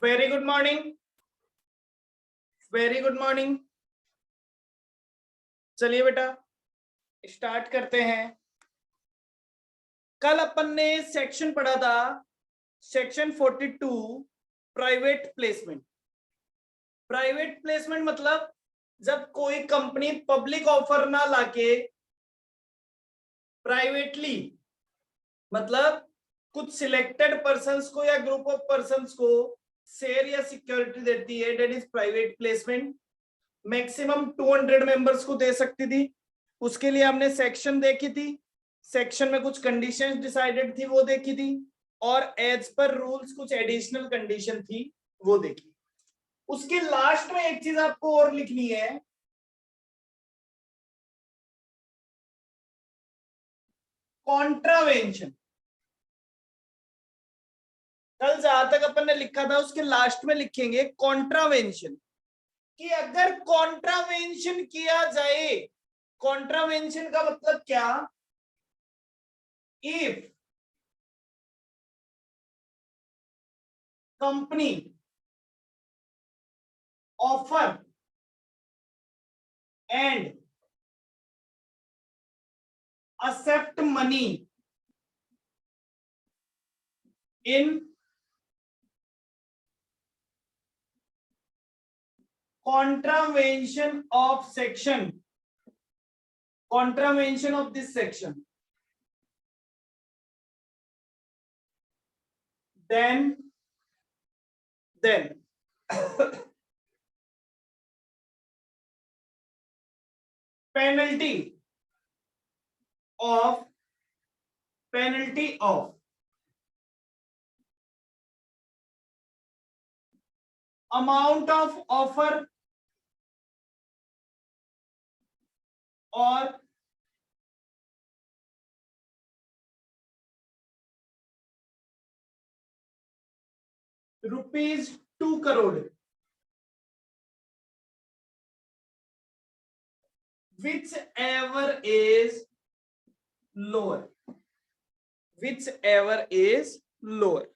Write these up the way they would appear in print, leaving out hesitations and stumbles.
Very good morning, very good morning. चलिए बेटा start करते हैं। कल अपन ने सेक्शन पढ़ा था, section 42 private placement. Private placement मतलब जब कोई कंपनी पब्लिक ऑफर ना लाके प्राइवेटली, मतलब कुछ सिलेक्टेड पर्संस को या ग्रुप ऑफ पर्संस को शेयर या सिक्योरिटी देती है, that is private placement. Maximum 200 members को दे सकती थी। उसके लिए हमने सेक्शन देखी थी, सेक्शन में कुछ कंडीशंस डिसाइडेड थी वो देखी थी, और एज पर रूल्स कुछ एडिशनल कंडीशन थी वो देखी। उसके लास्ट में एक चीज आपको और लिखनी है, कॉन्ट्रावेंशन। कल जहां तक अपन ने लिखा था उसके लास्ट में लिखेंगे कॉन्ट्रावेंशन, कि अगर कॉन्ट्रावेंशन किया जाए, कॉन्ट्रावेंशन का मतलब क्या, if company offer and accept money in contravention of section, contravention of this section, then penalty of amount of offer or ₹2 crore, whichever is lower, whichever is lower।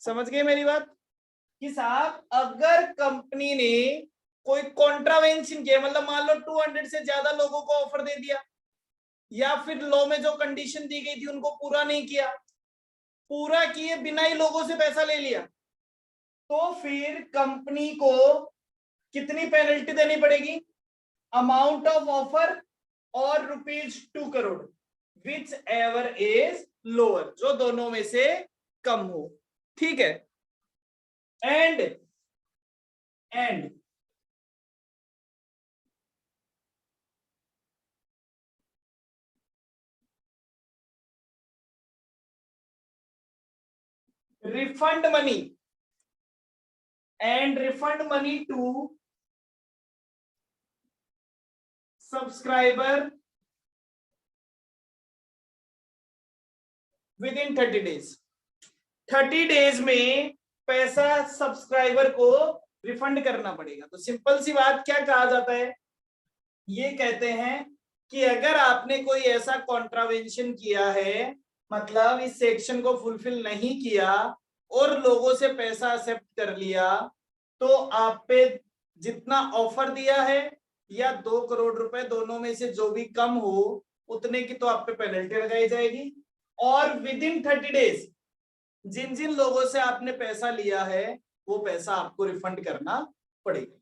समझ गए मेरी बात कि साहब अगर कंपनी ने कोई कॉन्ट्रावेंशन किया, मतलब मान लो 200 से ज्यादा लोगों को ऑफर दे दिया, या फिर लॉ में जो कंडीशन दी गई थी उनको पूरा नहीं किया, पूरा किए बिना ही लोगों से पैसा ले लिया, तो फिर कंपनी को कितनी पेनल्टी देनी पड़ेगी, अमाउंट ऑफ ऑफर और ₹2 crore, which ever is lower, जो दोनों में से कम हो। ठीक है। And refund money to subscriber within 30 days। 30 days में पैसा सब्सक्राइबर को रिफंड करना पड़ेगा। तो सिंपल सी बात क्या कहा जाता है, ये कहते हैं कि अगर आपने कोई ऐसा कॉन्ट्रावेंशन किया है, मतलब इस सेक्शन को फुलफिल नहीं किया और लोगों से पैसा एक्सेप्ट कर लिया, तो आप पे जितना ऑफर दिया है या 2 करोड़ रुपए, दोनों में से जो भी कम हो उतने की तो आप पे पेनल्टी लगाई जाएगी, और विद इन 30 डेज जिन जिन लोगों से आपने पैसा लिया है वो पैसा आपको रिफंड करना पड़ेगा।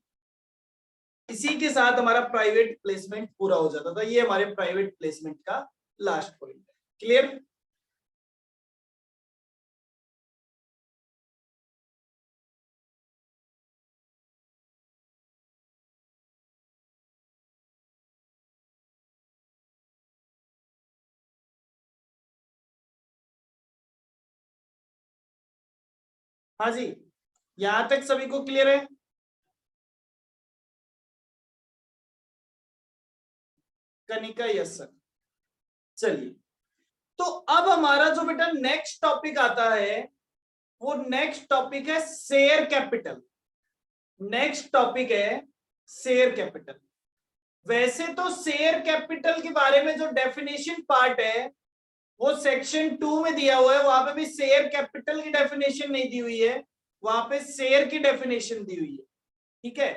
इसी के साथ हमारा प्राइवेट प्लेसमेंट पूरा हो जाता था। ये हमारे प्राइवेट प्लेसमेंट का लास्ट पॉइंट है। क्लियर? हाँ जी, यहां तक सभी को क्लियर है? Kanika, yes sir. चलिए, तो अब हमारा जो बेटा नेक्स्ट टॉपिक आता है वो नेक्स्ट टॉपिक है शेयर कैपिटल। नेक्स्ट टॉपिक है शेयर कैपिटल। वैसे तो शेयर कैपिटल के बारे में जो डेफिनेशन पार्ट है वो सेक्शन 2 में दिया हुआ है, वहां पे भी शेयर कैपिटल की डेफिनेशन नहीं दी हुई है, वहां पे शेयर की डेफिनेशन दी हुई है। ठीक है,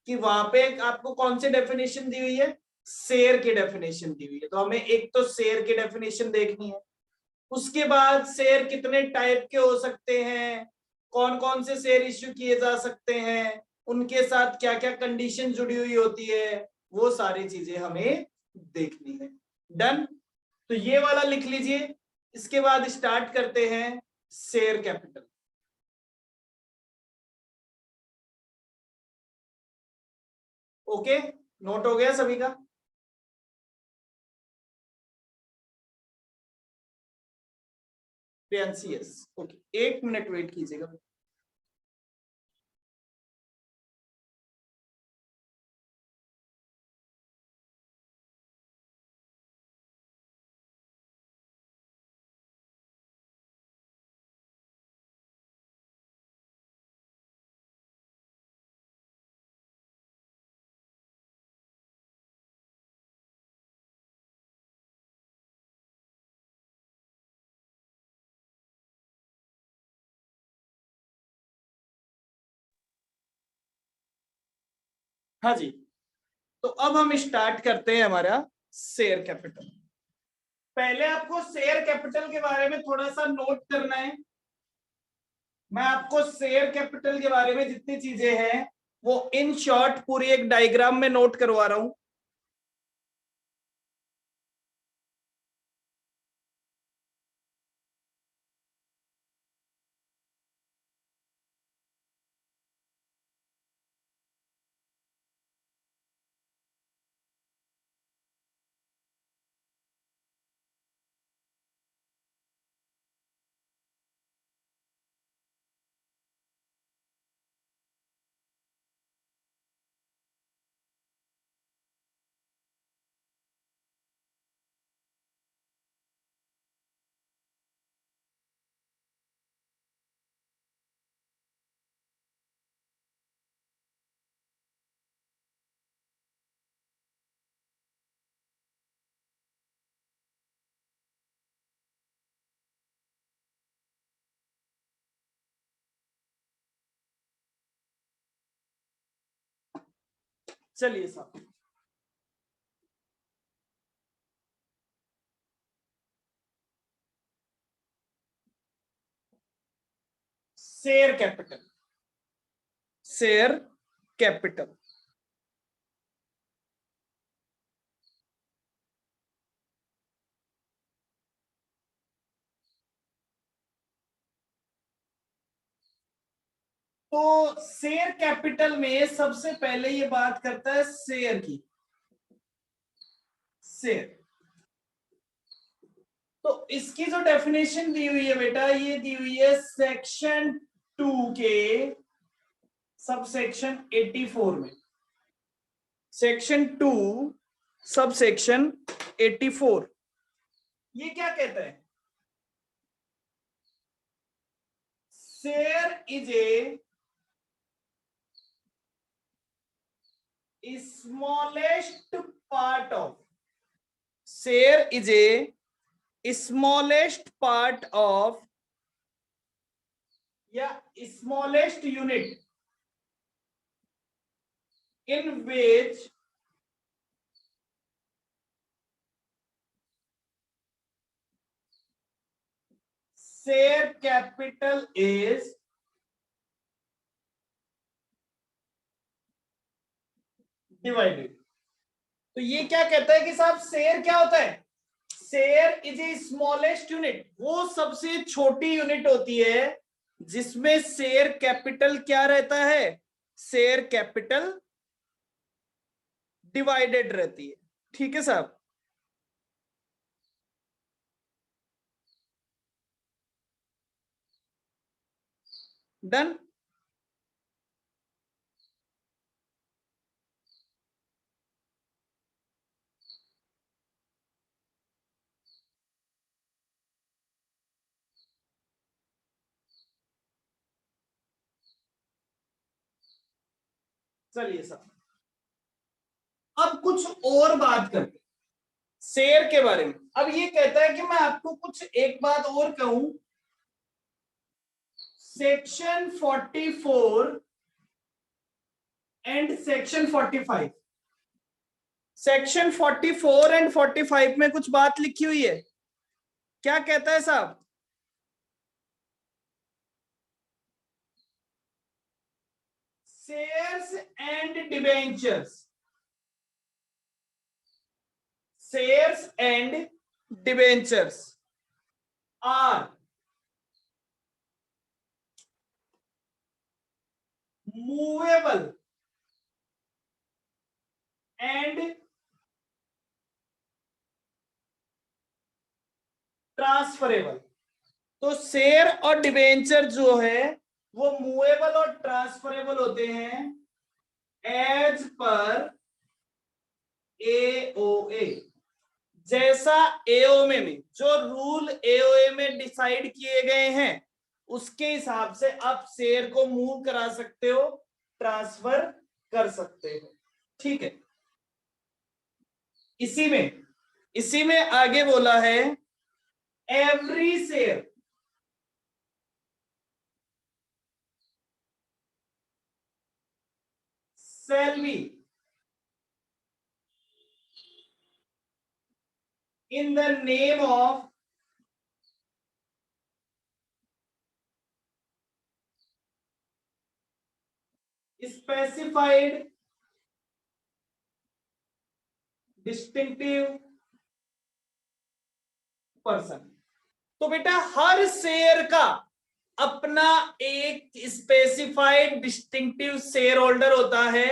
कि वहां पे आपको कौन सी डेफिनेशन दी हुई है, शेयर की डेफिनेशन दी हुई है। तो हमें एक तो शेयर की डेफिनेशन देखनी है, उसके बाद शेयर कितने टाइप के हो सकते हैं, कौन कौन से शेयर इश्यू किए जा सकते हैं, उनके साथ क्या क्या कंडीशन जुड़ी हुई होती है, वो सारी चीजें हमें देखनी है। डन। तो ये वाला लिख लीजिए, इसके बाद स्टार्ट करते हैं शेयर कैपिटल। ओके, नोट हो गया सभी का? Priyanshi yes, okay, 1 minute wait कीजिएगा। हाँ जी, तो अब हम स्टार्ट करते हैं हमारा शेयर कैपिटल। पहले आपको शेयर कैपिटल के बारे में थोड़ा सा नोट करना है। मैं आपको शेयर कैपिटल के बारे में जितनी चीजें हैं वो इन शॉर्ट पूरी एक डायग्राम में नोट करवा रहा हूं। चलिए साहब, शेयर कैपिटल, शेयर कैपिटल। तो शेयर कैपिटल में सबसे पहले ये बात करता है शेयर की। शेयर, तो इसकी जो डेफिनेशन दी हुई है बेटा, ये दी हुई है सेक्शन 2 के सब सेक्शन 84 में। सेक्शन 2 सब सेक्शन 84, ये क्या कहता है? Share is a smallest part of, share is a smallest part of या smallest unit in which share capital is divided। तो ये क्या कहता है कि साहब शेयर क्या होता है? Share is a smallest unit, वो सबसे छोटी यूनिट होती है जिसमें शेयर कैपिटल क्या रहता है, शेयर कैपिटल डिवाइडेड रहती है। ठीक है साहब? डन। चलिए साहब, अब कुछ और बात करते हैं शेयर के बारे में। अब ये कहता है कि मैं आपको कुछ एक बात और कहूं, section 44 and section 45, section 44 and 45 में कुछ बात लिखी हुई है। क्या कहता है साहब? Shares and debentures, shares and debentures are movable and transferable. तो शेयर और डिबेंचर जो है वो मूवेबल और ट्रांसफरेबल होते हैं एज पर एओए। जैसा एओए में जो रूल एओए में डिसाइड किए गए हैं उसके हिसाब से आप शेयर को मूव करा सकते हो, ट्रांसफर कर सकते हो। ठीक है, इसी में आगे बोला है every share shall be in the name of specified distinctive person। तो बेटा हर शेयर का अपना एक स्पेसिफाइड डिस्टिंक्टिव शेयर होल्डर होता है।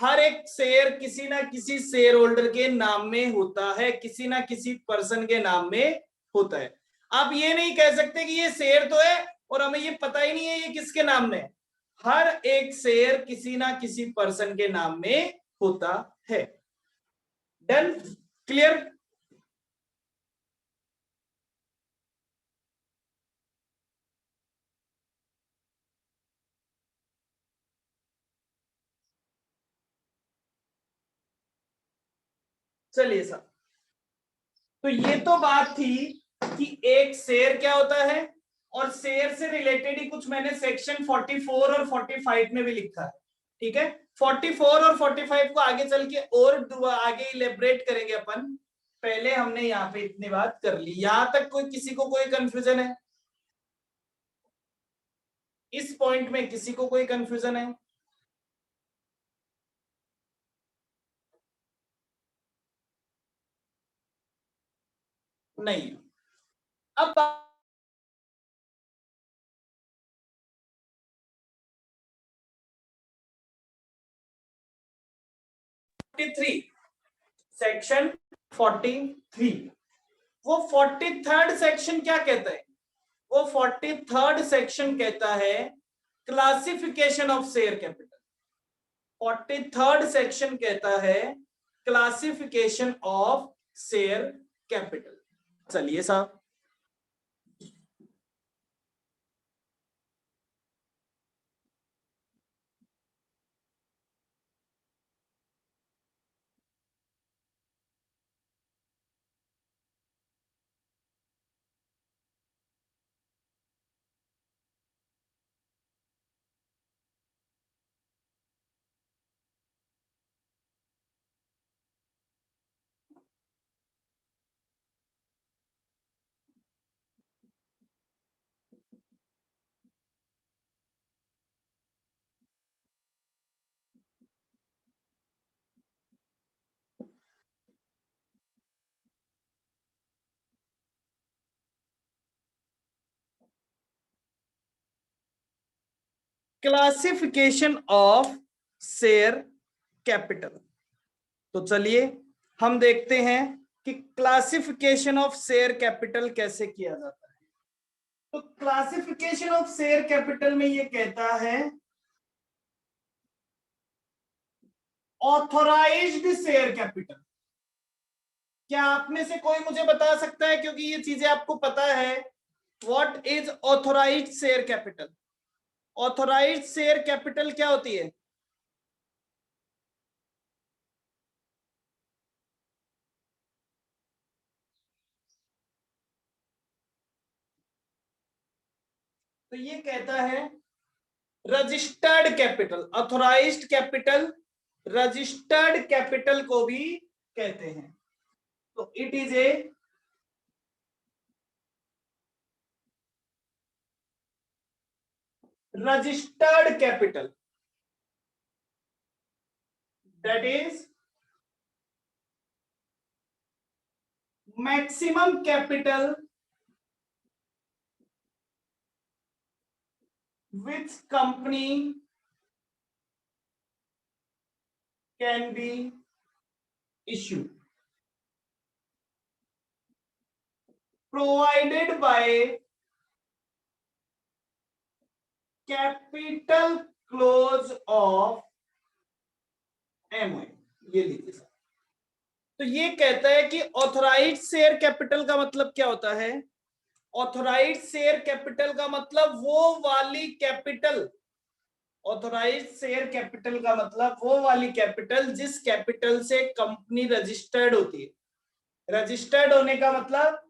हर एक शेयर किसी ना किसी शेयर होल्डर के नाम में होता है, किसी ना किसी पर्सन के नाम में होता है। आप ये नहीं कह सकते कि ये शेयर तो है और हमें ये पता ही नहीं है ये किसके नाम में है। हर एक शेयर किसी ना किसी पर्सन के नाम में होता है। डन? क्लियर? चलिए साहब, तो ये तो बात थी कि एक शेयर क्या होता है, और शेयर से रिलेटेड ही कुछ मैंने सेक्शन 44 और 45 में भी लिखा है। ठीक है, 44 और 45 को आगे चल के और आगे इलेबरेट करेंगे अपन। पहले हमने यहाँ पे इतनी बात कर ली। यहां तक कोई किसी को कोई कंफ्यूजन है? इस पॉइंट में किसी को कोई कंफ्यूजन है? नहीं। अब 43, सेक्शन 43, वो 43rd सेक्शन क्या कहता है? वो 43rd सेक्शन कहता है classification of share capital. 43rd section कहता है क्लासिफिकेशन ऑफ शेयर कैपिटल। चलिए साहब, क्लासिफिकेशन ऑफ शेयर कैपिटल। तो चलिए हम देखते हैं कि क्लासिफिकेशन ऑफ शेयर कैपिटल कैसे किया जाता है। तो क्लासिफिकेशन ऑफ शेयर कैपिटल में ये कहता है ऑथोराइज्ड शेयर कैपिटल। क्या आप में से कोई मुझे बता सकता है, क्योंकि ये चीजें आपको पता है, what is authorised share capital? Authorised share capital क्या होती है? तो ये कहता है registered capital, authorised capital, registered capital को भी कहते हैं। तो it is a registered capital, that is maximum capital which company can be issued provided by capital clause of MOA। ये लीजिए सर। तो ये कहता है कि ऑथराइज्ड शेयर कैपिटल का मतलब क्या होता है? ऑथराइज्ड शेयर कैपिटल का मतलब वो वाली कैपिटल, ऑथराइज्ड शेयर कैपिटल का मतलब वो वाली कैपिटल जिस कैपिटल से कंपनी रजिस्टर्ड होती है। रजिस्टर्ड होने का मतलब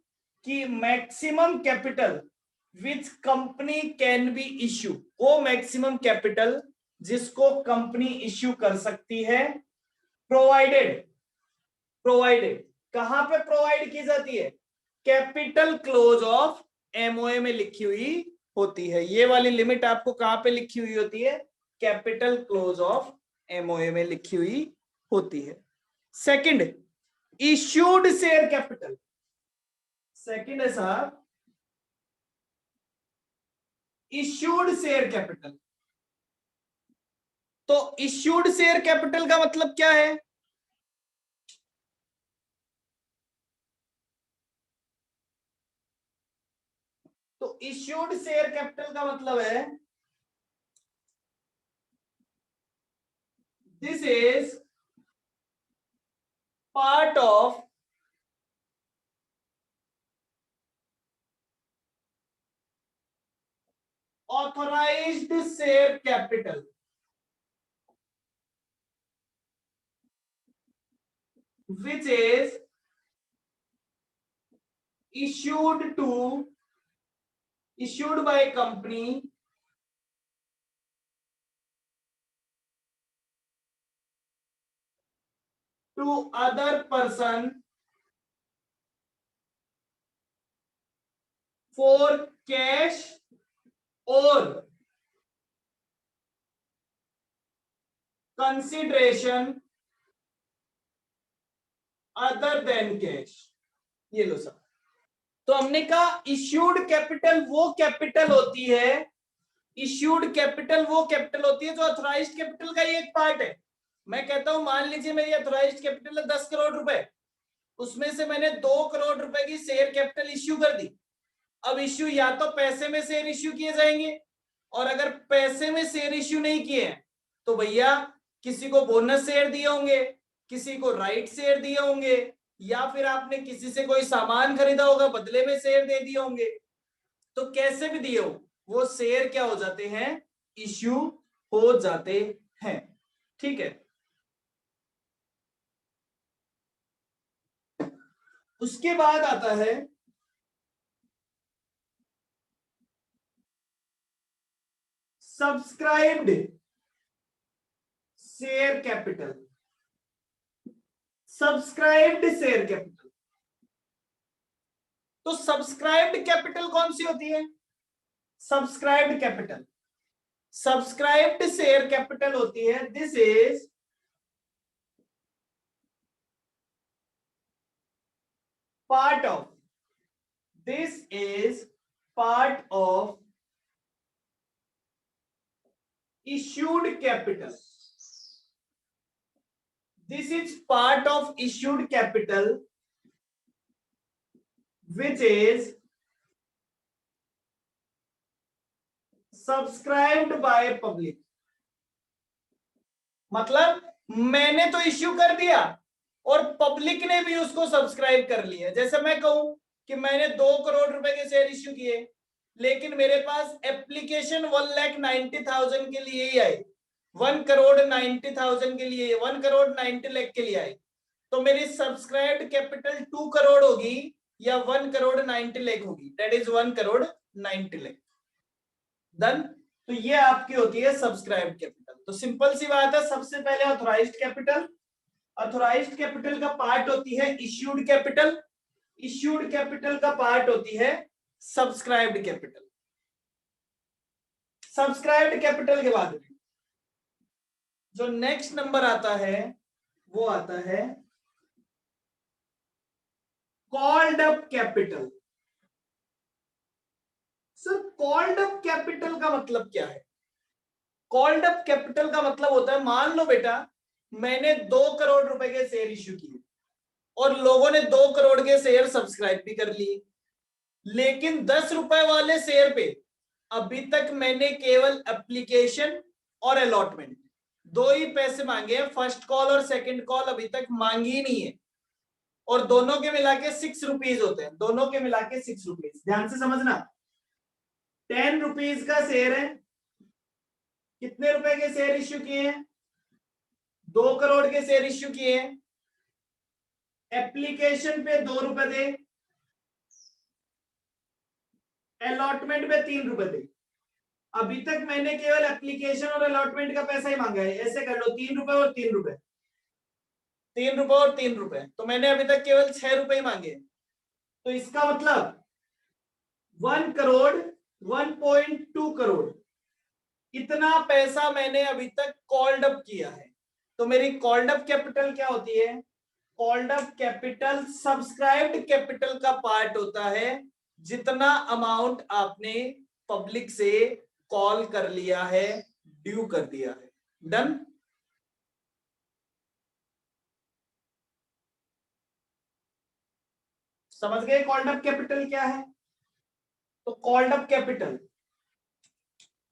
कि maximum capital which company can be issue, वो मैक्सिमम कैपिटल जिसको कंपनी इश्यू कर सकती है, प्रोवाइडेड, प्रोवाइडेड कहां पे प्रोवाइड की जाती है? कैपिटल क्लोज ऑफ एमओए में लिखी हुई होती है। ये वाली लिमिट आपको कहां पे लिखी हुई होती है? कैपिटल क्लोज ऑफ एमओए में लिखी हुई होती है। Second, issued share capital. Second है साहब इश्यूड शेयर कैपिटल। तो इश्यूड शेयर कैपिटल का मतलब क्या है? तो इश्यूड शेयर कैपिटल का मतलब है this is part of authorized share capital which is issued by a company to other person for cash or consideration other than cash। ये लो सर। तो हमने कहा इश्यूड कैपिटल वो कैपिटल होती है, इश्यूड कैपिटल वो कैपिटल होती है जो ऑथराइज्ड कैपिटल का ही एक पार्ट है। मैं कहता हूं मान लीजिए मेरी ऑथराइज्ड कैपिटल है 10 करोड़ रुपए, उसमें से मैंने 2 करोड़ रुपए की शेयर कैपिटल इश्यू कर दी। अब इश्यू या तो पैसे में शेयर इश्यू किए जाएंगे, और अगर पैसे में शेयर इश्यू नहीं किए तो भैया किसी को बोनस शेयर दिए होंगे, किसी को राइट शेयर दिए होंगे, या फिर आपने किसी से कोई सामान खरीदा होगा बदले में शेयर दे दिए होंगे। तो कैसे भी दिए हो वो शेयर क्या हो जाते हैं? इश्यू हो जाते हैं। ठीक है। उसके बाद आता है subscribed share capital. Subscribed share capital, तो सब्सक्राइब्ड कैपिटल कौन सी होती है? Subscribed capital, subscribed share capital होती है this is part of, this is part of issued capital, this is part of issued capital which is subscribed by public। मतलब मैंने तो issue कर दिया और पब्लिक ने भी उसको सब्सक्राइब कर लिया। जैसे मैं कहूं कि मैंने 2 करोड़ रुपए के शेयर इश्यू किए, लेकिन मेरे पास एप्लीकेशन 1,90,000 के लिए ही आई, 1,90,000 के लिए, 1,90,00,000 के लिए आई, तो मेरी सब्सक्राइब्ड कैपिटल 2 करोड़ होगी या 1,90,00,000 होगी? That is 1,90,00,000। डन। तो ये आपकी होती है सब्सक्राइब्ड कैपिटल। तो सिंपल सी बात है, सबसे पहले ऑथोराइज्ड कैपिटल, ऑथोराइज्ड कैपिटल का पार्ट होती है इश्यूड कैपिटल, इश्यूड कैपिटल का पार्ट होती है सब्सक्राइब्ड कैपिटल। सब्सक्राइब्ड कैपिटल के बाद में जो नेक्स्ट नंबर आता है वो आता है called up capital. Sir called up capital का मतलब क्या है? कॉल्ड अप कैपिटल का मतलब होता है, मान लो बेटा मैंने 2 करोड़ रुपए के शेयर इश्यू किए और लोगों ने 2 करोड़ के शेयर सब्सक्राइब भी कर लिए, लेकिन 10 रुपए वाले शेयर पे अभी तक मैंने केवल एप्लीकेशन और अलॉटमेंट दो ही पैसे मांगे हैं, फर्स्ट कॉल और सेकंड कॉल अभी तक मांगी ही नहीं है, और दोनों के मिला के 6 रुपीज होते हैं, दोनों के मिला के 6 रुपीज। ध्यान से समझना, 10 रुपीज का शेयर है, कितने रुपए के शेयर इश्यू किए हैं? 2 करोड़ के शेयर इश्यू किए हैं, एप्लीकेशन पे 2 रुपए दे, अलॉटमेंट पे 3 रुपए दे। अभी तक मैंने केवल एप्लीकेशन और अलॉटमेंट का पैसा ही मांगा है, ऐसे कर लो 3 रुपए और 3 रुपए, 3 रुपए और 3 रुपए, तो मैंने अभी तक केवल 6 रुपए ही मांगे। तो इसका मतलब 1 करोड़ 1.2 करोड़ इतना पैसा मैंने अभी तक कॉल्ड अप किया है। तो मेरी कॉल्ड अप कैपिटल क्या होती है? Called up capital subscribed capital का पार्ट होता है, जितना अमाउंट आपने पब्लिक से कॉल कर लिया है, ड्यू कर दिया है। डन। समझ गए कॉल्ड अप कैपिटल क्या है? तो called up capital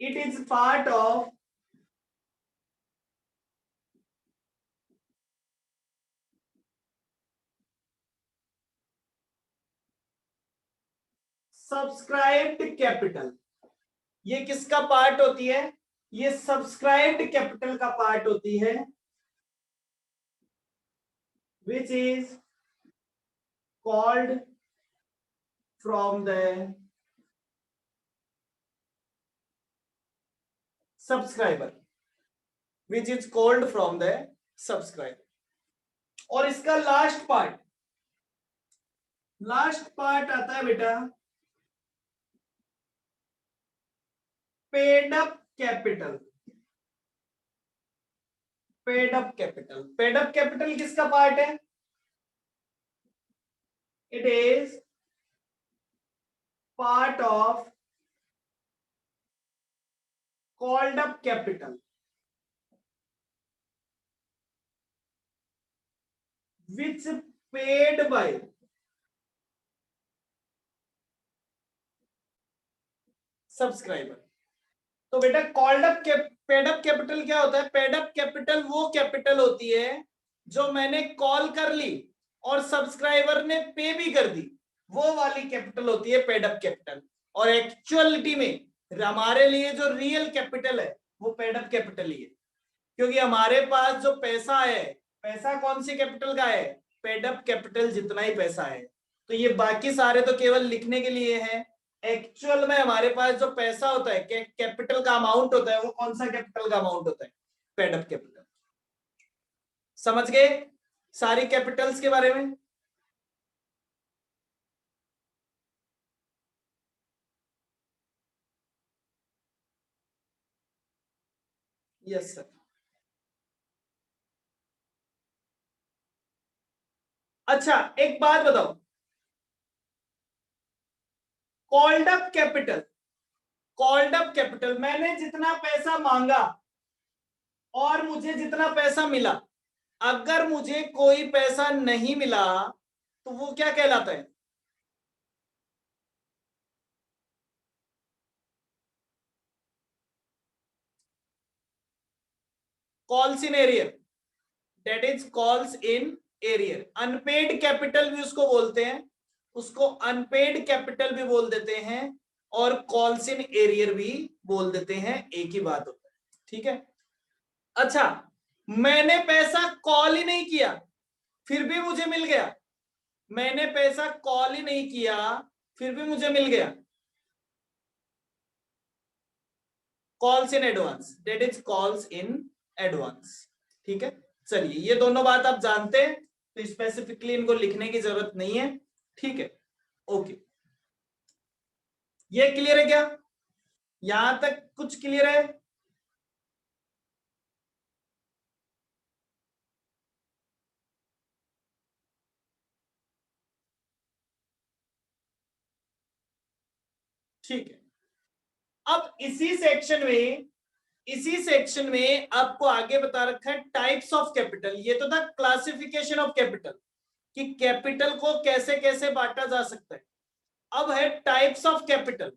it is part of subscribed capital. ये किसका पार्ट होती है? ये सब्सक्राइब्ड कैपिटल का पार्ट होती है, which is called from the subscriber, which is called from the subscriber. और इसका लास्ट पार्ट आता है बेटा paid up capital. Paid up capital, paid up capital किसका पार्ट है? It is part of called up capital which paid by subscriber. तो बेटा called up paid up capital क्या होता है? पेड अप कैपिटल वो कैपिटल होती है जो मैंने कॉल कर ली और सब्सक्राइबर ने पे भी कर दी, वो वाली कैपिटल होती है पेड अप कैपिटल। और एक्चुअलिटी में हमारे लिए जो रियल कैपिटल है वो पेड अप कैपिटल ही है, क्योंकि हमारे पास जो पैसा है, पैसा कौन सी कैपिटल का है? पेड अप कैपिटल जितना ही पैसा है। तो ये बाकी सारे तो केवल लिखने के लिए हैं, एक्चुअल में हमारे पास जो पैसा होता है, कैपिटल का अमाउंट होता है, वो कौन सा कैपिटल का अमाउंट होता है? Paid up capital. समझ गए सारी कैपिटल्स के बारे में? Yes sir. अच्छा एक बात बताओ, called up capital, called up capital मैंने जितना पैसा मांगा और मुझे जितना पैसा मिला, अगर मुझे कोई पैसा नहीं मिला तो वो क्या कहलाता है? Calls in arrear, that is calls in arrear. Unpaid capital भी उसको बोलते हैं, उसको अनपेड कैपिटल भी बोल देते हैं और कॉल्स इन एरियर भी बोल देते हैं, एक ही बात होता है। ठीक है। अच्छा मैंने पैसा कॉल ही नहीं किया फिर भी मुझे मिल गया, मैंने पैसा कॉल ही नहीं किया फिर भी मुझे मिल गया, calls in advance, that is calls in advance. ठीक है, चलिए ये दोनों बात आप जानते हैं, तो स्पेसिफिकली इनको लिखने की जरूरत नहीं है। ठीक है, ओके, ये क्लियर है क्या? यहां तक कुछ क्लियर है? ठीक है, अब इसी सेक्शन में आपको आगे बता रखा है टाइप्स ऑफ कैपिटल। ये तो था क्लासिफिकेशन ऑफ कैपिटल, कि कैपिटल को कैसे कैसे बांटा जा सकता है। अब है टाइप्स ऑफ कैपिटल,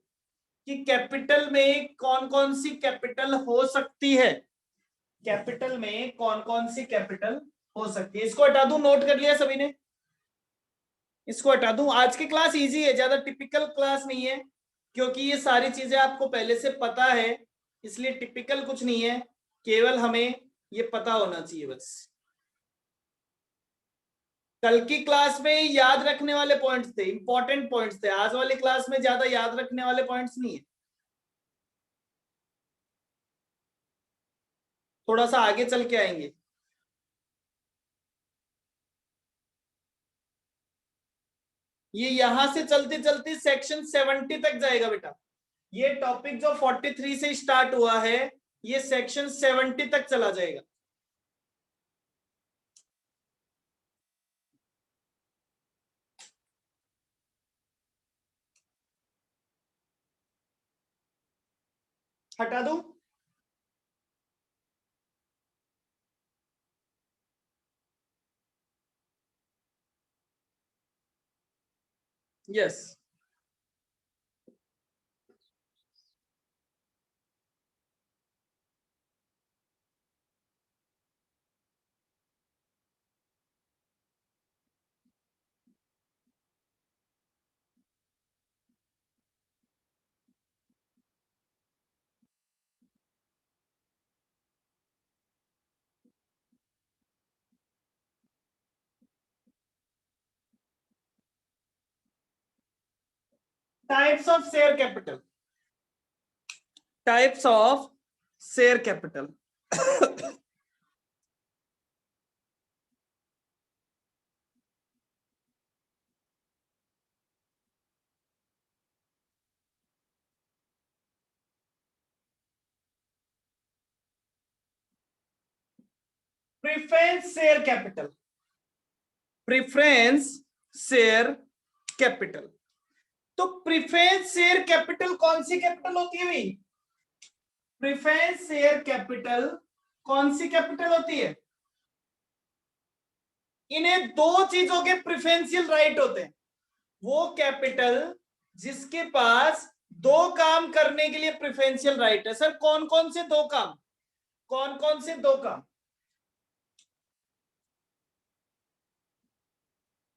कि कैपिटल में कौन कौन सी कैपिटल हो सकती है। कैपिटल में कौन कौन सी कैपिटल हो सकती है। इसको हटा दूं, नोट कर लिया सभी ने? इसको हटा दूं। आज की क्लास इजी है, ज्यादा टिपिकल क्लास नहीं है, क्योंकि ये सारी चीजें आपको पहले से पता है, इसलिए टिपिकल कुछ नहीं है, केवल हमें ये पता होना चाहिए बस। कल की क्लास में याद रखने वाले पॉइंट्स थे, इंपॉर्टेंट पॉइंट्स थे। आज वाली क्लास में ज्यादा याद रखने वाले पॉइंट्स नहीं है, थोड़ा सा आगे चल के आएंगे। ये यहां से चलते चलते सेक्शन 70 तक जाएगा बेटा। ये टॉपिक जो 43 से स्टार्ट हुआ है, ये सेक्शन 70 तक चला जाएगा। हटा दूं? Yes. Types of share capital, types of share capital. Preference share capital, preference share capital. तो प्रिफरेंस शेयर कैपिटल कौन सी कैपिटल होती है भाई? प्रिफरेंस शेयर कैपिटल कौन सी कैपिटल होती है? इन्हें दो चीजों के प्रिफरेंशियल राइट होते हैं। वो कैपिटल जिसके पास दो काम करने के लिए प्रिफरेंशियल राइट है। सर कौन कौन से दो काम? कौन कौन से दो काम?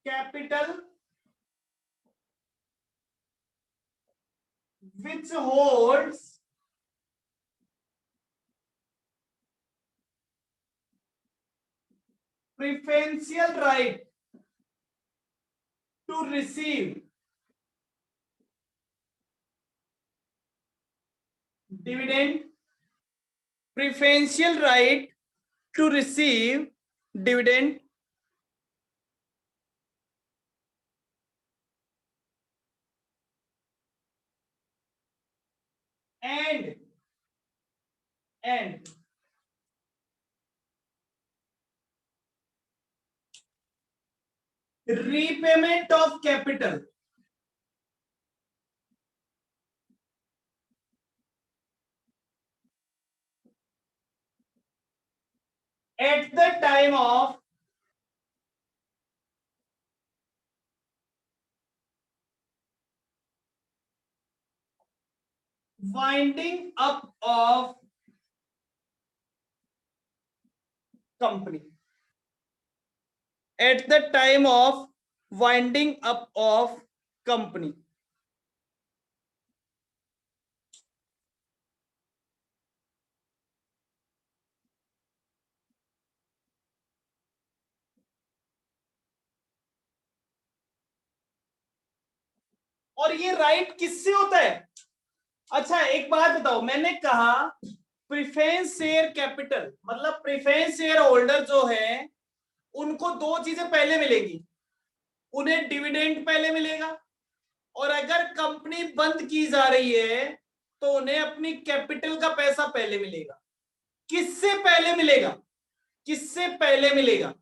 Capital which holds preferential right to receive dividend, preferential right to receive dividend and repayment of capital at the time of winding up of company, at the time of winding up of company। और ये right किससे होता है? अच्छा एक बात बताओ, मैंने कहा प्रिफरेंस शेयर कैपिटल मतलब प्रिफरेंस शेयर होल्डर जो है उनको दो चीजें पहले मिलेगी, उन्हें डिविडेंड पहले मिलेगा और अगर कंपनी बंद की जा रही है तो उन्हें अपनी कैपिटल का पैसा पहले मिलेगा। किससे पहले मिलेगा? किससे पहले मिलेगा?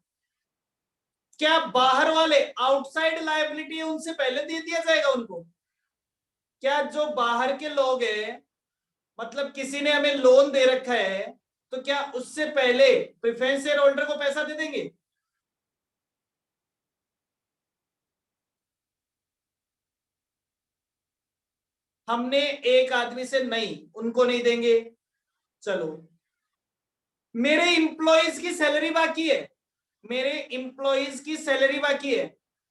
क्या बाहर वाले आउटसाइड लायबिलिटी है उनसे पहले दे दिया जाएगा उनको? क्या जो बाहर के लोग हैं, मतलब किसी ने हमें लोन दे रखा है, तो क्या उससे पहले प्रेफरेंस शेयर होल्डर को पैसा दे देंगे? हमने एक आदमी से नहीं, उनको नहीं देंगे। चलो, मेरे इंप्लॉइज की सैलरी बाकी है, मेरे इंप्लॉइज की सैलरी बाकी है,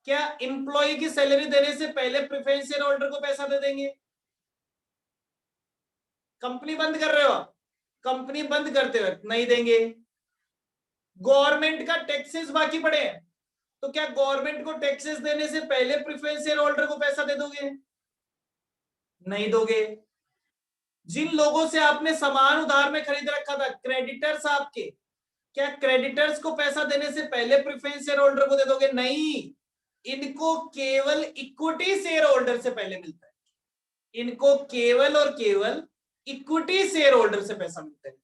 क्या इंप्लॉय की सैलरी देने से पहले प्रेफरेंस शेयर होल्डर को पैसा दे देंगे? कंपनी बंद कर रहे हो आप, कंपनी बंद करते वक्त नहीं देंगे। गवर्नमेंट का टैक्सेस बाकी पड़े हैं, तो क्या गवर्नमेंट को टैक्सेस देने से पहले प्रेफरेंस शेयर होल्डर को पैसा दे दोगे? नहीं दोगे। जिन लोगों से आपने सामान उधार में खरीद रखा था, क्रेडिटर्स आपके, क्या क्रेडिटर्स को पैसा देने से पहले प्रेफरेंस शेयर होल्डर को दे दोगे? नहीं, इनको केवल इक्विटी शेयर होल्डर से पहले मिलता है, इनको केवल और केवल इक्विटी शेयर होल्डर से पैसा मिलता है।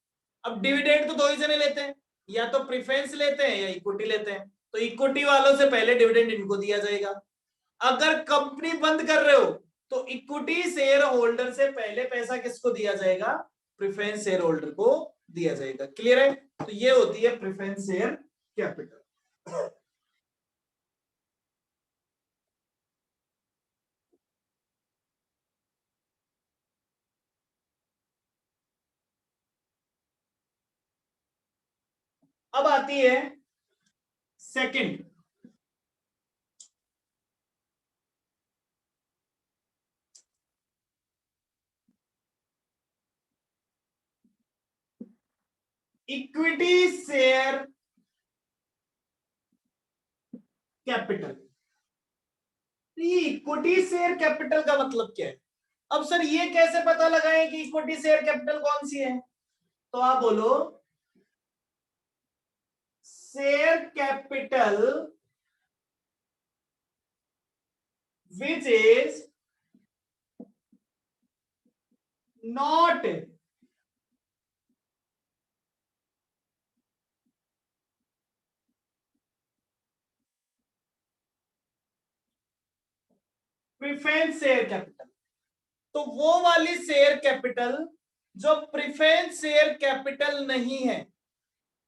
अब डिविडेंड तो दो ही जने लेते हैं, या तो प्रेफरेंस लेते हैं या इक्विटी लेते हैं, तो इक्विटी वालों से पहले डिविडेंड इनको दिया जाएगा। अगर कंपनी बंद कर रहे हो तो इक्विटी शेयर होल्डर से पहले पैसा किसको दिया जाएगा? प्रेफरेंस शेयर होल्डर को दिया जाएगा। क्लियर है? तो ये होती है प्रेफरेंस शेयर कैपिटल। अब आती है second, equity share capital. Equity share capital का मतलब क्या है? अब सर ये कैसे पता लगाएं कि इक्विटी शेयर कैपिटल कौन सी है? तो आप बोलो share capital which is not preference share capital. तो वो वाली शेयर कैपिटल जो प्रेफरेंस शेयर कैपिटल नहीं है,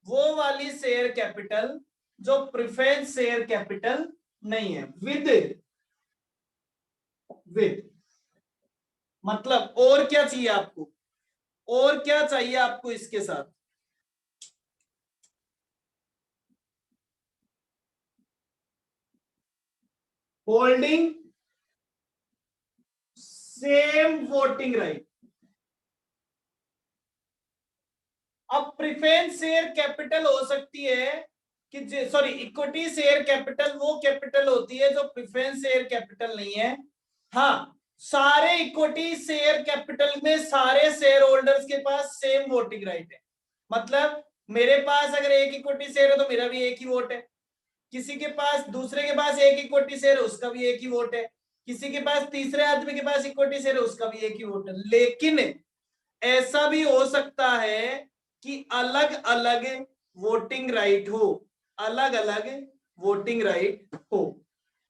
वो वाली शेयर कैपिटल जो प्रेफरेंस शेयर कैपिटल नहीं है, विद विद मतलब और क्या चाहिए आपको? और क्या चाहिए आपको इसके साथ? Holding same voting right. अब प्रेफरेंस शेयर कैपिटल हो सकती है कि सॉरी इक्विटी शेयर कैपिटल वो कैपिटल होती है जो प्रेफरेंस शेयर कैपिटल नहीं है। हाँ, सारे इक्विटी शेयर कैपिटल में सारे शेयर होल्डर्स के पास सेम वोटिंग राइट है। मतलब मेरे पास अगर एक इक्विटी शेयर है तो मेरा भी एक ही वोट है, किसी के पास दूसरे के पास एक इक्विटी शेयर है उसका भी एक ही वोट है, किसी के पास तीसरे आदमी के पास इक्विटी शेयर है उसका भी एक ही वोट है। लेकिन ऐसा भी हो सकता है कि अलग अलग वोटिंग राइट हो, अलग अलग वोटिंग राइट हो।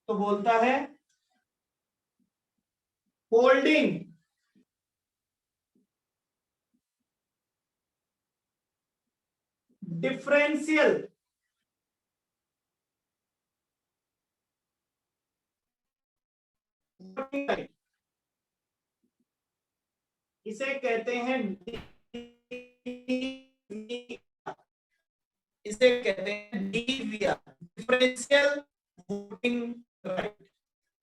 तो बोलता है होल्डिंग डिफरेंशियल वोटिंग राइट, इसे कहते हैं इसे कहते हैं DVR, differential voting right.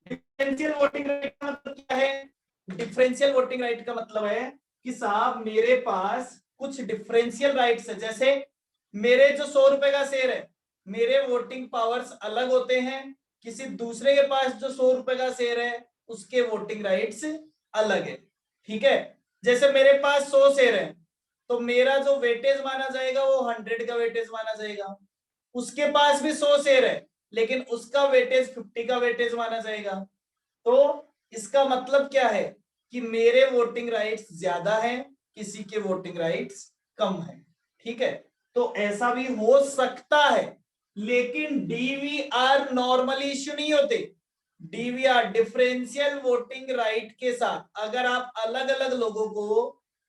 Differential voting right का मतलब क्या है? डिफरेंशियल वोटिंग राइट का मतलब है कि साहब मेरे पास कुछ डिफरेंशियल राइट्स है, जैसे मेरे जो 100 रुपए का शेयर है, मेरे वोटिंग पावर्स अलग होते हैं, किसी दूसरे के पास जो 100 रुपए का शेयर है उसके वोटिंग राइट्स अलग है। ठीक है? जैसे मेरे पास 100 शेयर है, तो मेरा जो वेटेज माना जाएगा वो 100 का वेटेज माना जाएगा। उसके पास भी 100 शेयर है, लेकिन उसका वेटेज 50 का वेटेज माना जाएगा। तो इसका मतलब क्या है कि मेरे वोटिंग राइट्स ज्यादा हैं, किसी के वोटिंग राइट्स कम है। ठीक है, तो ऐसा भी हो सकता है, लेकिन डीवीआर नॉर्मली इश्यू नहीं होते। डीवीआर डिफरेंशियल वोटिंग राइट के साथ अगर आप अलग अलग लोगों को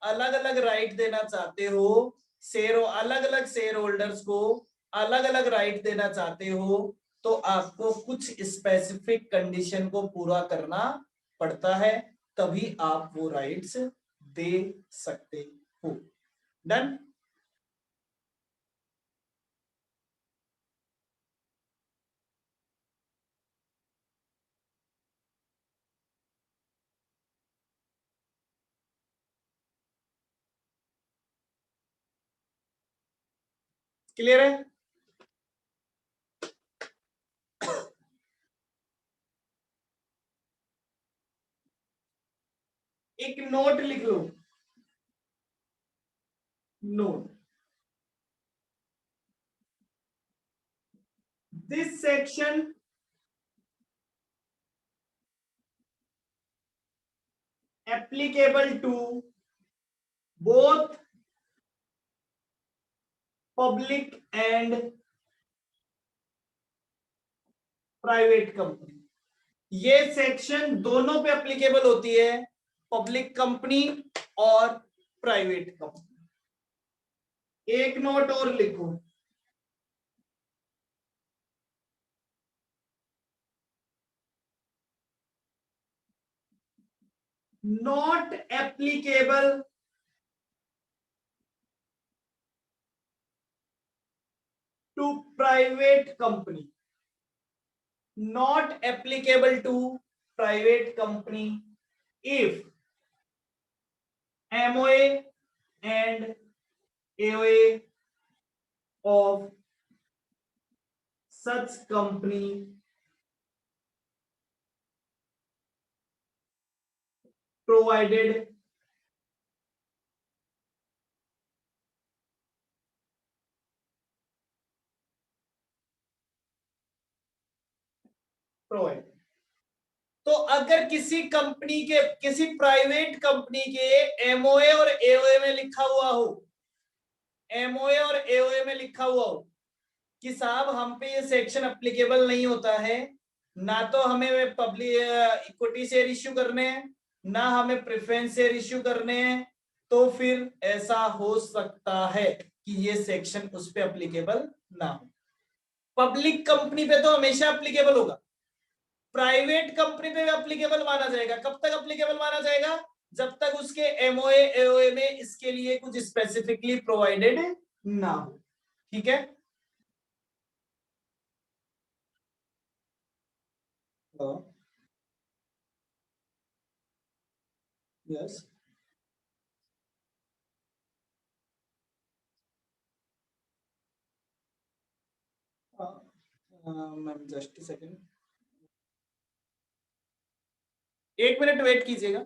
अलग अलग राइट देना चाहते हो, शेयर अलग अलग शेयर होल्डर्स को अलग अलग राइट देना चाहते हो, तो आपको कुछ स्पेसिफिक कंडीशन को पूरा करना पड़ता है, तभी आप वो राइट्स दे सकते हो। डन। क्लियर है? एक नोट लिख लो। Note, this section applicable to both public and private company. ये सेक्शन दोनों पे एप्लीकेबल होती है, पब्लिक कंपनी और प्राइवेट कंपनी। एक नोट और लिखो, not applicable to private company, not applicable to private company if MOA and AOA of such company provided provide। तो अगर किसी कंपनी के किसी प्राइवेट कंपनी के एमओए और एओए में लिखा हुआ हो, एमओए और एओए में लिखा हुआ हो कि साहब हम पे ये सेक्शन एप्लीकेबल नहीं होता है, ना तो हमें पब्लिक इक्विटी शेयर इश्यू करने हैं, ना हमें प्रेफरेंस शेयर इश्यू करने हैं, तो फिर ऐसा हो सकता है कि ये सेक्शन उस पे एप्लीकेबल ना हो। पब्लिक कंपनी पे तो हमेशा एप्लीकेबल होगा, प्राइवेट कंपनी पे भी एप्लीकेबल माना जाएगा। कब तक एप्लीकेबल माना जाएगा? जब तक उसके एमओए एओए में इसके लिए कुछ स्पेसिफिकली प्रोवाइडेड ना हो। ठीक है, तो yes, ma'am just second, 1 minute wait कीजिएगा।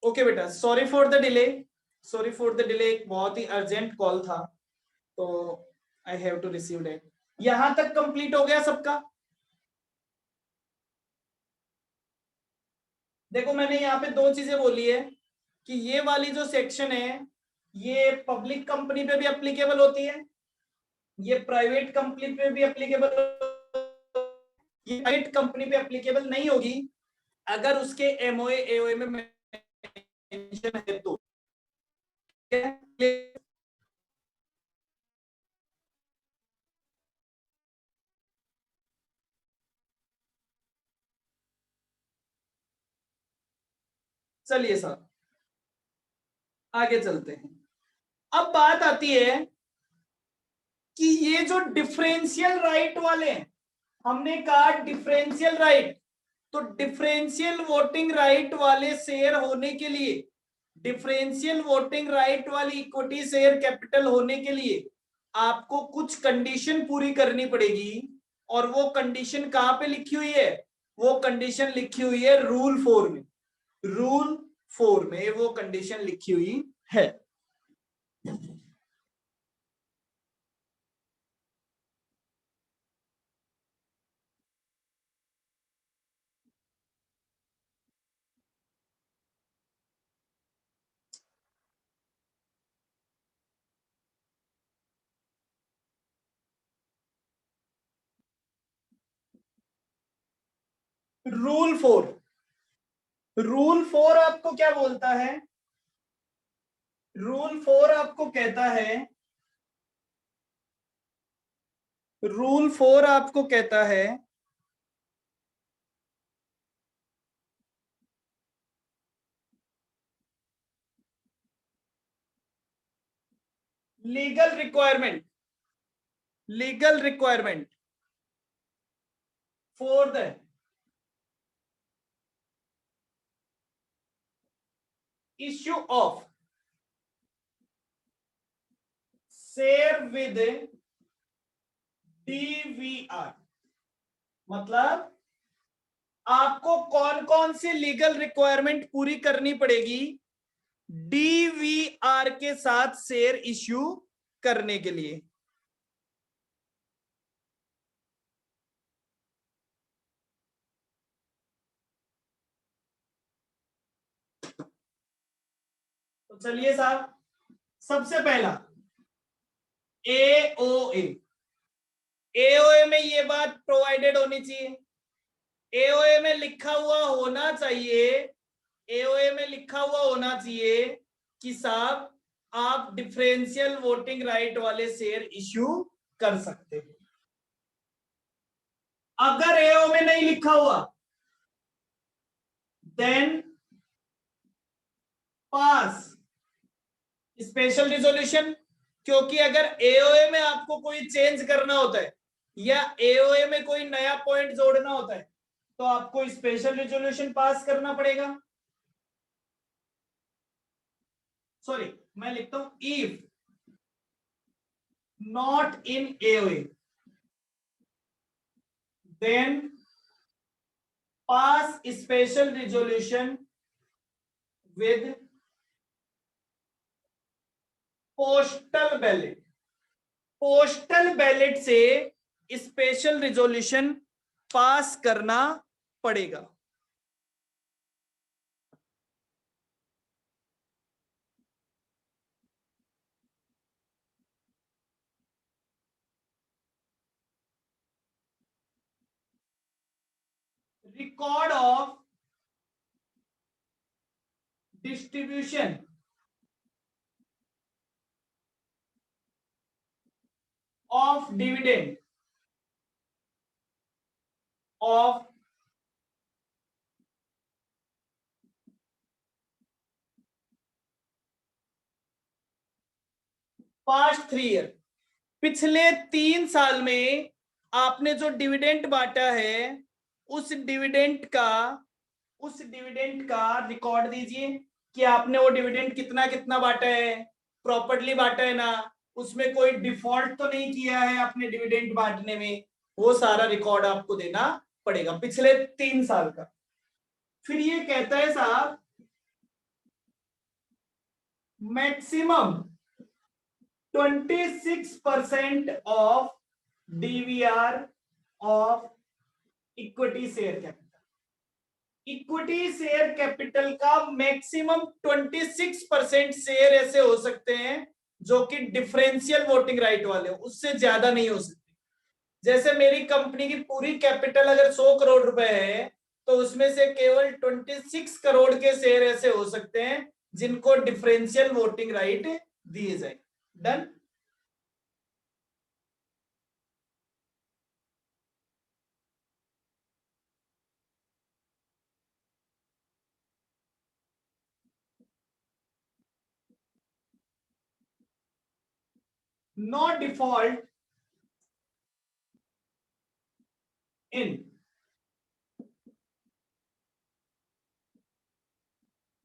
ओके बेटा, sorry for the delay, sorry for the delay, एक बहुत ही अर्जेंट कॉल था तो I have to receive it. यहां तक कंप्लीट हो गया सबका? देखो मैंने यहाँ पे दो चीजें बोली है कि ये वाली जो सेक्शन है ये पब्लिक कंपनी पे भी एप्लीकेबल होती है, ये प्राइवेट कंपनी पे भी एप्लीकेबल, ये प्राइवेट कंपनी पे एप्लीकेबल नहीं होगी अगर उसके एमओए एओए में मेंशन है तो। चलिए सर आगे चलते हैं। अब बात आती है कि ये जो डिफरेंशियल राइट वाले हैं, हमने कहा डिफरेंशियल राइट, तो डिफरेंशियल वोटिंग राइट वाले शेयर होने के लिए, डिफरेंशियल वोटिंग राइट वाली इक्विटी शेयर कैपिटल होने के लिए आपको कुछ कंडीशन पूरी करनी पड़ेगी। और वो कंडीशन कहां पे लिखी हुई है? वो कंडीशन लिखी हुई है रूल 4 में, रूल 4 में वो कंडीशन लिखी हुई है। रूल 4, रूल 4 आपको क्या बोलता है? रूल 4 आपको कहता है, रूल 4 आपको कहता है legal requirement, legal requirement for the issue of share with DVR. मतलब आपको कौन कौन सी लीगल रिक्वायरमेंट पूरी करनी पड़ेगी डीवीआर के साथ शेयर इश्यू करने के लिए? तो चलिए साहब, सबसे पहला एओए, एओए में ये बात प्रोवाइडेड होनी चाहिए, एओए में लिखा हुआ होना चाहिए, एओए में लिखा हुआ होना चाहिए कि साहब आप डिफरेंशियल वोटिंग राइट वाले शेयर इश्यू कर सकते हो। अगर एओ में नहीं लिखा हुआ देन पास स्पेशल रिजोल्यूशन, क्योंकि अगर एओए में आपको कोई चेंज करना होता है या एओए में कोई नया पॉइंट जोड़ना होता है तो आपको स्पेशल रिजोल्यूशन पास करना पड़ेगा। सॉरी मैं लिखता हूं if not in AOA then pass special resolution with postal ballot, postal ballot से स्पेशल रिजोल्यूशन पास करना पड़ेगा। Record of distribution of dividend of past 3 year, पिछले 3 साल में आपने जो डिविडेंड बांटा है उस डिविडेंड का, उस डिविडेंड का रिकॉर्ड दीजिए कि आपने वो डिविडेंड कितना कितना बांटा है, प्रॉपर्ली बांटा है ना, उसमें कोई डिफॉल्ट तो नहीं किया है आपने डिविडेंड बांटने में, वो सारा रिकॉर्ड आपको देना पड़ेगा पिछले 3 साल का। फिर ये कहता है साहब maximum 26% of DVR of equity share capital. Equity share capital का मैक्सिमम 26% शेयर ऐसे हो सकते हैं जो कि डिफरेंशियल वोटिंग राइट वाले हो, उससे ज्यादा नहीं हो सकते। जैसे मेरी कंपनी की पूरी कैपिटल अगर 100 करोड़ रुपए है तो उसमें से केवल 26 करोड़ के शेयर ऐसे हो सकते हैं जिनको डिफरेंशियल वोटिंग राइट दिए जाए। Done. No default in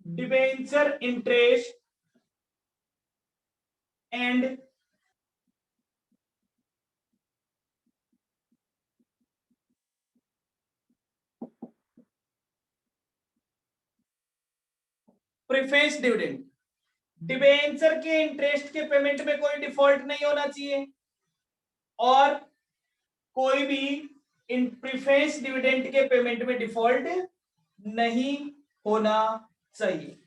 debenture interest and preference dividend. Debenture के इंटरेस्ट के पेमेंट में कोई डिफॉल्ट नहीं होना चाहिए और कोई भी इन प्रेफरेंस डिविडेंड के पेमेंट में डिफॉल्ट नहीं होना चाहिए।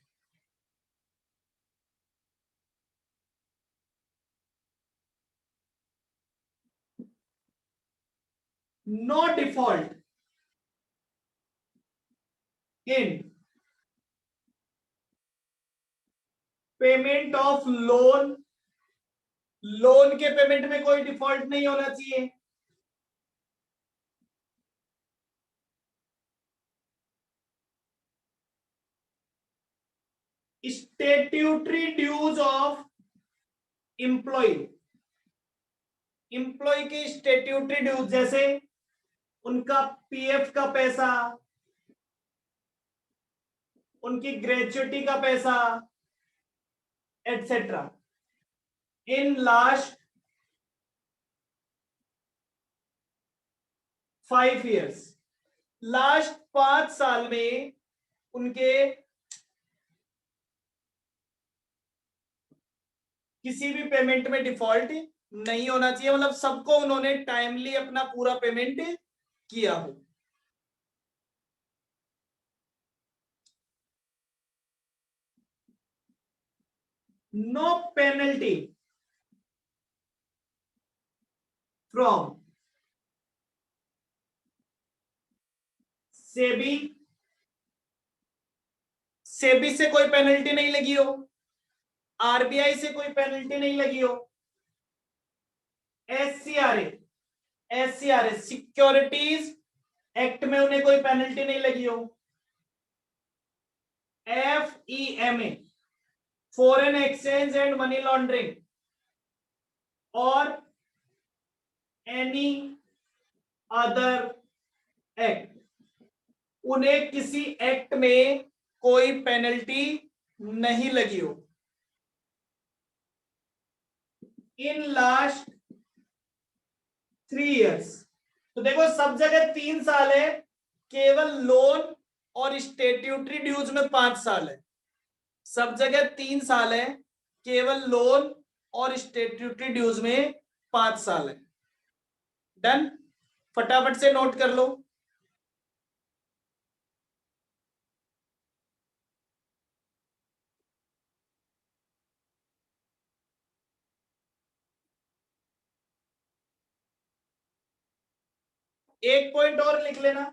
No default in payment of loan. Loan के पेमेंट में कोई डिफॉल्ट नहीं होना चाहिए। Statutory dues of employ. Employ की स्टेट्यूटरी ड्यूज जैसे उनका पीएफ का पैसा, उनकी ग्रेचुइटी का पैसा etcetera in last 5 years। Last 5 साल में उनके किसी भी पेमेंट में डिफॉल्ट नहीं होना चाहिए, मतलब सबको उन्होंने टाइमली अपना पूरा पेमेंट किया हो। No penalty from SEBI. SEBI से कोई पेनल्टी नहीं लगी हो, आरबीआई से कोई पेनल्टी नहीं लगी हो, एससीआरए, एससीआरए सिक्योरिटीज एक्ट में उन्हें कोई पेनल्टी नहीं लगी हो, FEMA foreign exchange and money laundering और एनी अदर एक्ट, उन्हें किसी एक्ट में कोई पेनल्टी नहीं लगी हो इन लास्ट 3 years। तो देखो सब जगह 3 साल है, केवल लोन और स्टेट्यूटरी ड्यूज में 5 साल है। सब जगह 3 साल है, केवल लोन और स्टेट्यूटरी ड्यूज में 5 साल है। डन। फटाफट से नोट कर लो। एक पॉइंट और लिख लेना।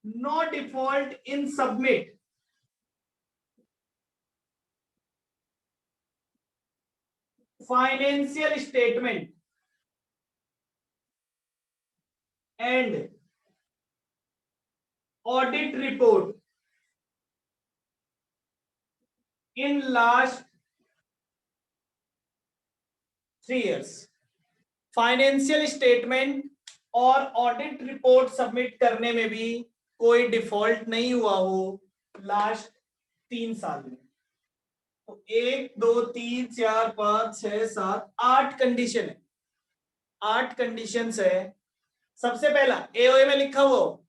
No default in submit financial statement and audit report in last 3 years। Financial statement और ऑडिट रिपोर्ट सबमिट करने में भी कोई डिफॉल्ट नहीं हुआ हो लास्ट 3 साल में। तो 1 2 3 4 5 6 7 8 कंडीशन है, 8 कंडीशंस है सबसे पहला एओए में लिखा हुआ हो,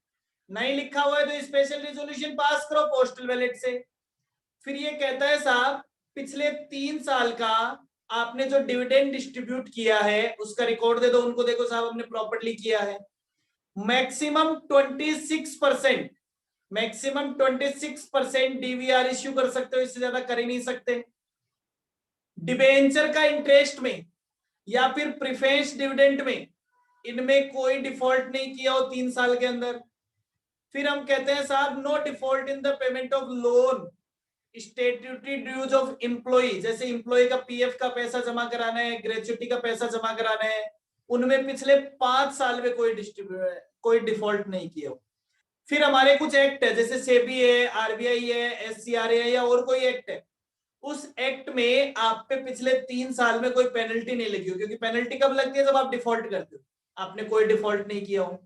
नहीं लिखा हुआ है तो स्पेशल रिजोल्यूशन पास करो पोस्टल बैलेट से। फिर ये कहता है साहब पिछले 3 साल का आपने जो डिविडेंड डिस्ट्रीब्यूट किया है उसका रिकॉर्ड दे दो उनको, देखो साहब हमने प्रॉपर्ली किया है। मैक्सिमम 26%, मैक्सिमम 26% डीवीआर इश्यू कर सकते हो, इससे ज्यादा कर ही नहीं सकते। डिबेंचर का इंटरेस्ट में या फिर प्रिफरेंस डिविडेंड में इनमें कोई डिफॉल्ट नहीं किया हो 3 साल के अंदर। फिर हम कहते हैं साहब no default in the payment of loan statutory dues of employ, जैसे एम्प्लॉय का पीएफ का पैसा जमा कराना है, ग्रेचुटी का पैसा जमा कराना है, उनमें पिछले 5 साल में कोई डिफॉल्ट नहीं किया हो। फिर हमारे कुछ एक्ट है जैसे सेबी है, आरबीआई है, एससीआरए है या और कोई एक्ट है, उस एक्ट में आप पे पिछले 3 साल में कोई पेनल्टी नहीं लगी हो, क्योंकि पेनल्टी कब लगती है जब आप डिफॉल्ट करते हो, आपने कोई डिफॉल्ट नहीं किया हो।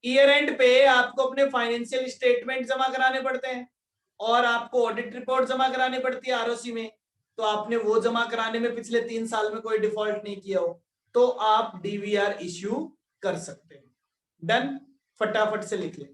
ईयर एंड पे आपको अपने फाइनेंशियल स्टेटमेंट जमा कराने पड़ते हैं और आपको ऑडिट रिपोर्ट जमा करानी पड़ती है आरओसी में, तो आपने वो जमा कराने में पिछले 3 साल में कोई डिफॉल्ट नहीं किया हो तो आप डीवीआर इश्यू कर सकते हैं। डन, फटाफट से लिख लें।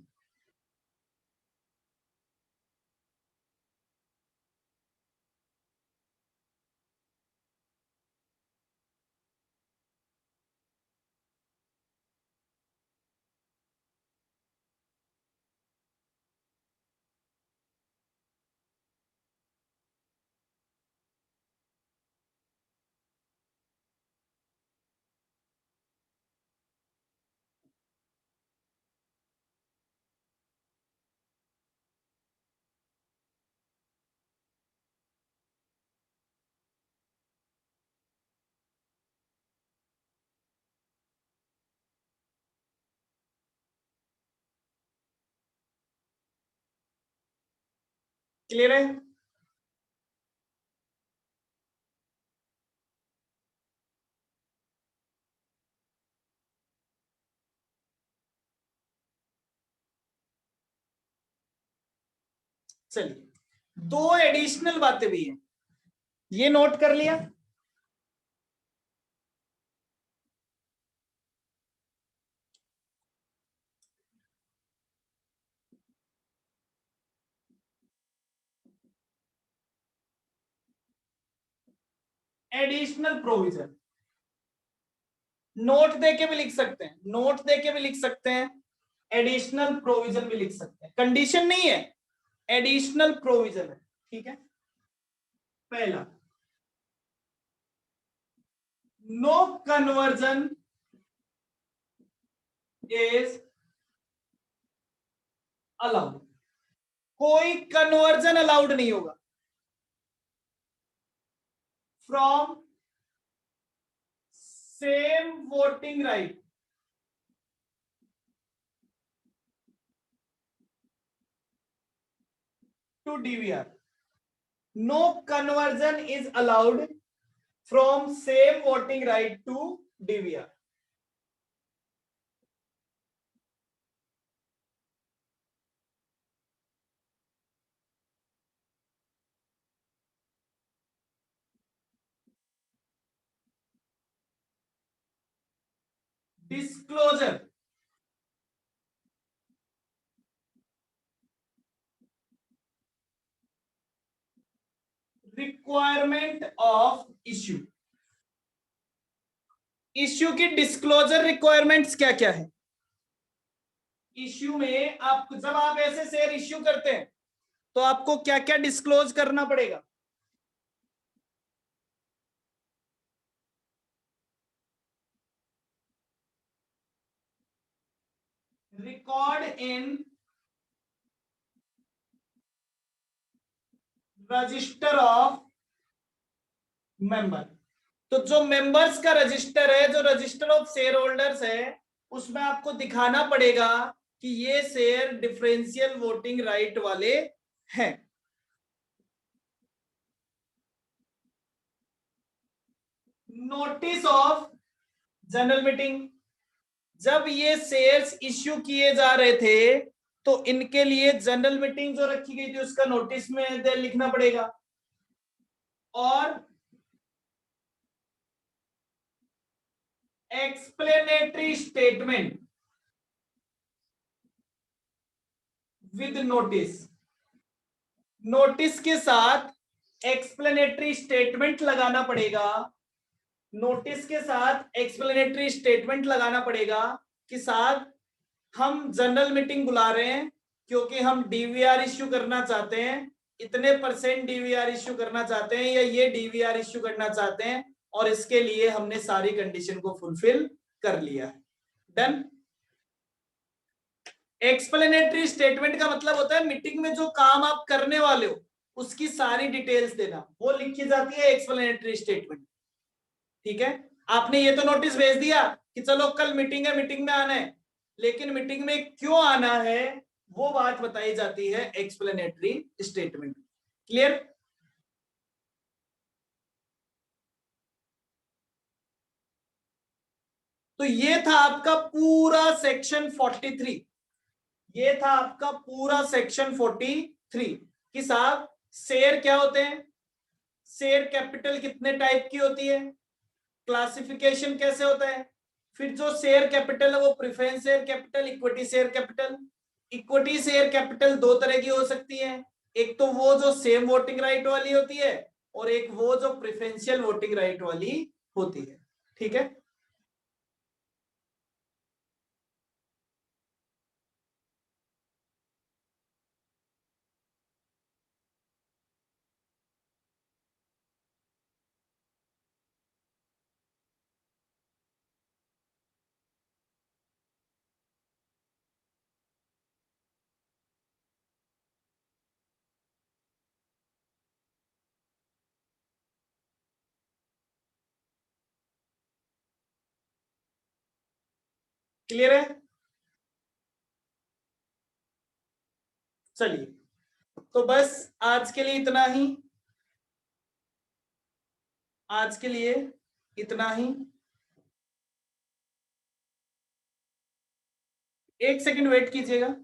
क्लियर है? चलिए दो एडिशनल बातें भी हैं, ये नोट कर लिया। एडिशनल प्रोविजन नोट देके भी लिख सकते हैं, नोट देके भी लिख सकते हैं, एडिशनल प्रोविजन भी लिख सकते हैं, कंडीशन नहीं है, एडिशनल प्रोविजन है। ठीक है, पहला नो कन्वर्जन इज अलाउड, कोई कन्वर्जन अलाउड नहीं होगा from same voting right to DVR, no conversion is allowed from same voting right to DVR. Disclosure requirement of issue, issue की डिस्क्लोजर रिक्वायरमेंट्स क्या क्या है? इश्यू में आप जब आप ऐसे शेयर इश्यू करते हैं तो आपको क्या क्या डिस्क्लोज करना पड़ेगा? Record in register of member, तो जो मेंबर्स का रजिस्टर है, जो रजिस्टर ऑफ शेयर होल्डर्स है, उसमें आपको दिखाना पड़ेगा कि ये शेयर डिफरेंशियल वोटिंग राइट वाले हैं। नोटिस ऑफ जनरल मीटिंग, जब ये शेयर्स इश्यू किए जा रहे थे तो इनके लिए जनरल मीटिंग जो रखी गई थी उसका नोटिस में लिखना पड़ेगा। और explanatory statement, with notice, notice के साथ एक्सप्लेनेटरी स्टेटमेंट लगाना पड़ेगा, नोटिस के साथ एक्सप्लेनेटरी स्टेटमेंट लगाना पड़ेगा कि साथ हम जनरल मीटिंग बुला रहे हैं क्योंकि हम डीवीआर इश्यू करना चाहते हैं, इतने % डीवीआर इश्यू करना चाहते हैं या ये डीवीआर इश्यू करना चाहते हैं, और इसके लिए हमने सारी कंडीशन को फुलफिल कर लिया है। डन। एक्सप्लेनेटरी स्टेटमेंट का मतलब होता है मीटिंग में जो काम आप करने वाले हो उसकी सारी डिटेल्स देना, वो लिखी जाती है एक्सप्लेनेटरी स्टेटमेंट। ठीक है, आपने ये तो नोटिस भेज दिया कि चलो कल मीटिंग है, मीटिंग में आना है, लेकिन मीटिंग में क्यों आना है वो बात बताई जाती है एक्सप्लेनेटरी स्टेटमेंट। क्लियर? तो ये था आपका पूरा सेक्शन 43, ये था आपका पूरा सेक्शन 43 कि साहब शेयर क्या होते हैं, शेयर कैपिटल कितने टाइप की होती है, क्लासिफिकेशन कैसे होता है, फिर जो शेयर कैपिटल है वो preference share capital, equity share capital. Equity share capital दो तरह की हो सकती है, एक तो वो जो सेम वोटिंग राइट वाली होती है और एक वो जो प्रेफरेंशियल वोटिंग राइट वाली होती है। ठीक है, क्लियर है? चलिए, तो बस आज के लिए इतना ही, आज के लिए इतना ही। एक सेकंड वेट कीजिएगा।